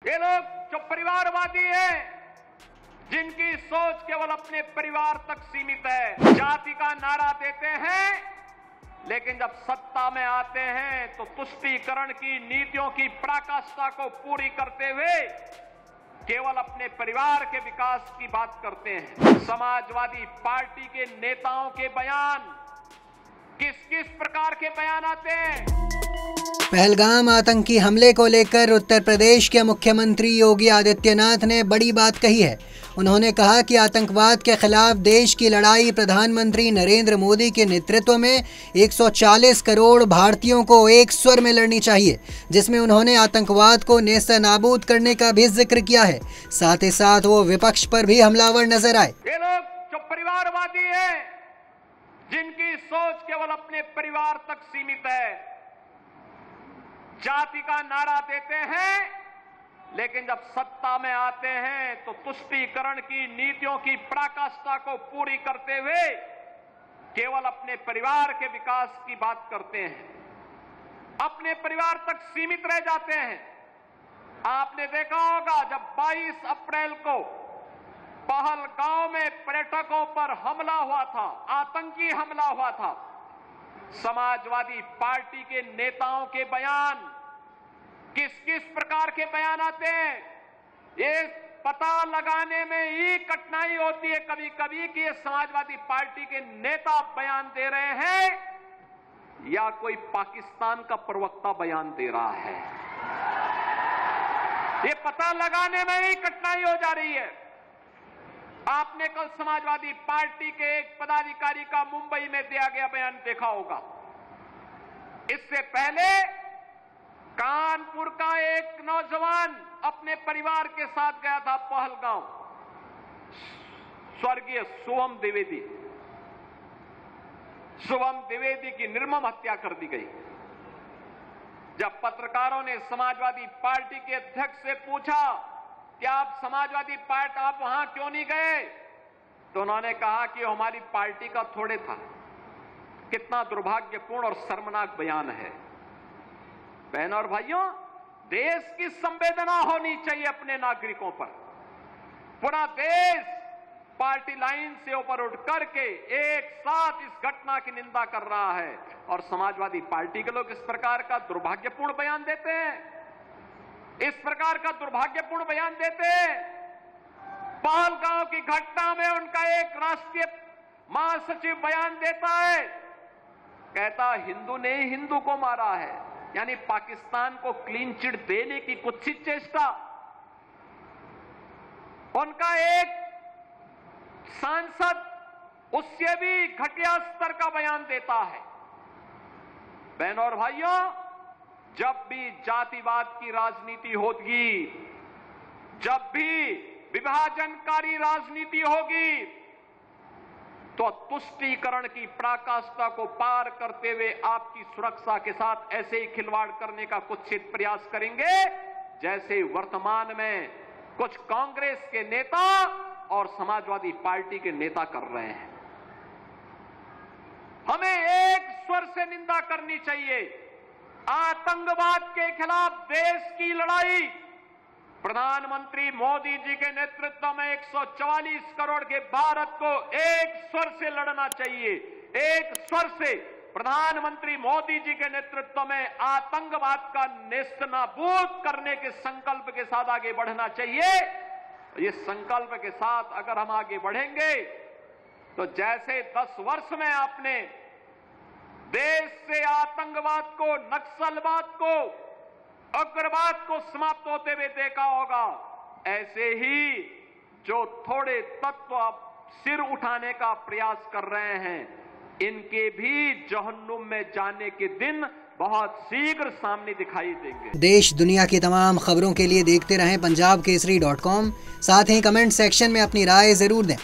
ये लोग जो परिवारवादी हैं, जिनकी सोच केवल अपने परिवार तक सीमित है, जाति का नारा देते हैं, लेकिन जब सत्ता में आते हैं तो तुष्टीकरण की नीतियों की पराकाष्ठा को पूरी करते हुए केवल अपने परिवार के विकास की बात करते हैं। समाजवादी पार्टी के नेताओं के बयान किस किस प्रकार के बयान आते हैं? पहलगाम आतंकी हमले को लेकर उत्तर प्रदेश के मुख्यमंत्री योगी आदित्यनाथ ने बड़ी बात कही है। उन्होंने कहा कि आतंकवाद के खिलाफ देश की लड़ाई प्रधानमंत्री नरेंद्र मोदी के नेतृत्व में 140 करोड़ भारतीयों को एक स्वर में लड़नी चाहिए, जिसमें उन्होंने आतंकवाद को नेस्तनाबूद करने का भी जिक्र किया है। साथ ही साथ वो विपक्ष पर भी हमलावर नजर आए। ये लोग जो परिवारवादी हैं, जिनकी सोच केवल अपने परिवार तक सीमित है, जाति का नारा देते हैं, लेकिन जब सत्ता में आते हैं तो तुष्टीकरण की नीतियों की पराकाष्ठा को पूरी करते हुए केवल अपने परिवार के विकास की बात करते हैं, अपने परिवार तक सीमित रह जाते हैं। आपने देखा होगा जब 22 अप्रैल को पहलगाम में पर्यटकों पर हमला हुआ था, आतंकी हमला हुआ था, समाजवादी पार्टी के नेताओं के बयान किस किस प्रकार के बयान आते हैं? ये पता लगाने में ही कठिनाई होती है कभी कभी कि ये समाजवादी पार्टी के नेता बयान दे रहे हैं या कोई पाकिस्तान का प्रवक्ता बयान दे रहा है। ये पता लगाने में ही कठिनाई हो जा रही है। आपने कल समाजवादी पार्टी के एक पदाधिकारी का मुंबई में दिया गया बयान देखा होगा। इससे पहले कानपुर का एक नौजवान अपने परिवार के साथ गया था पहलगाम, स्वर्गीय शुभम द्विवेदी की निर्मम हत्या कर दी गई। जब पत्रकारों ने समाजवादी पार्टी के अध्यक्ष से पूछा कि आप समाजवादी पार्टी आप वहां क्यों नहीं गए, तो उन्होंने कहा कि हमारी पार्टी का थोड़े था। कितना दुर्भाग्यपूर्ण और शर्मनाक बयान है। बहनों और भाइयों, देश की संवेदना होनी चाहिए अपने नागरिकों पर। पूरा देश पार्टी लाइन से ऊपर उठ करके एक साथ इस घटना की निंदा कर रहा है और समाजवादी पार्टी के लोग इस प्रकार का दुर्भाग्यपूर्ण बयान देते हैं, इस प्रकार का दुर्भाग्यपूर्ण बयान देते हैं। पहलगाम की घटना में उनका एक राष्ट्रीय महासचिव बयान देता है, कहता हिंदू ने हिंदू को मारा है, यानी पाकिस्तान को क्लीन चिट देने की कुत्सित चेष्टा। उनका एक सांसद उससे भी घटिया स्तर का बयान देता है। बहनों और भाइयों, जब भी जातिवाद की राजनीति होगी, जब भी विभाजनकारी राजनीति होगी, तो तुष्टीकरण की पराकाष्ठा को पार करते हुए आपकी सुरक्षा के साथ ऐसे ही खिलवाड़ करने का कुत्सित प्रयास करेंगे जैसे वर्तमान में कुछ कांग्रेस के नेता और समाजवादी पार्टी के नेता कर रहे हैं। हमें एक स्वर से निंदा करनी चाहिए। आतंकवाद के खिलाफ देश की लड़ाई प्रधानमंत्री मोदी जी के नेतृत्व में 144 करोड़ के भारत को एक स्वर से लड़ना चाहिए। एक स्वर से प्रधानमंत्री मोदी जी के नेतृत्व में आतंकवाद का नेस्तनाबूद करने के संकल्प के साथ आगे बढ़ना चाहिए। इस संकल्प के साथ अगर हम आगे बढ़ेंगे तो जैसे 10 वर्ष में आपने देश से आतंकवाद को, नक्सलवाद को, उग्रवाद को समाप्त होते हुए देखा होगा, ऐसे ही जो थोड़े तत्व अब सिर उठाने का प्रयास कर रहे हैं, इनके भी जहन्नुम में जाने के दिन बहुत शीघ्र सामने दिखाई देंगे। देश दुनिया की तमाम खबरों के लिए देखते रहें punjabkesari.com। साथ ही कमेंट सेक्शन में अपनी राय जरूर दें।